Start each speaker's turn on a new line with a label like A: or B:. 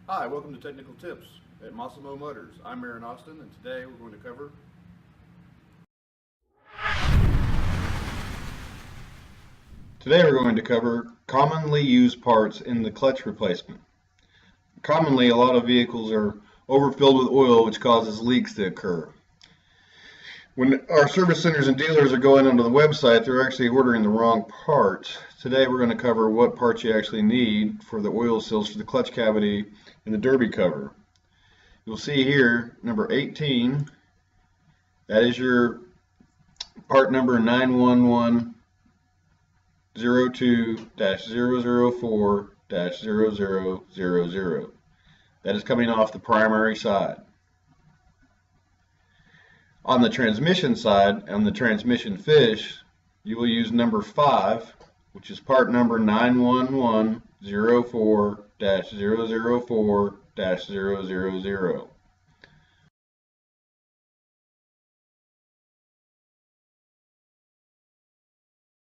A: Hi, welcome to Technical Tips at Massimo Motors. I'm Aaron Austin, and today we're going to cover commonly used parts in the clutch replacement. Commonly, a lot of vehicles are overfilled with oil, which causes leaks to occur. When our service centers and dealers are going onto the website, they're actually ordering the wrong parts. Today we're going to cover what parts you actually need for the oil seals for the clutch cavity and the derby cover. You'll see here, number 18, that is your part number 91102-004-0000. That is coming off the primary side. On the transmission side, on the transmission fish, you will use number 5, which is part number 91104-004-000.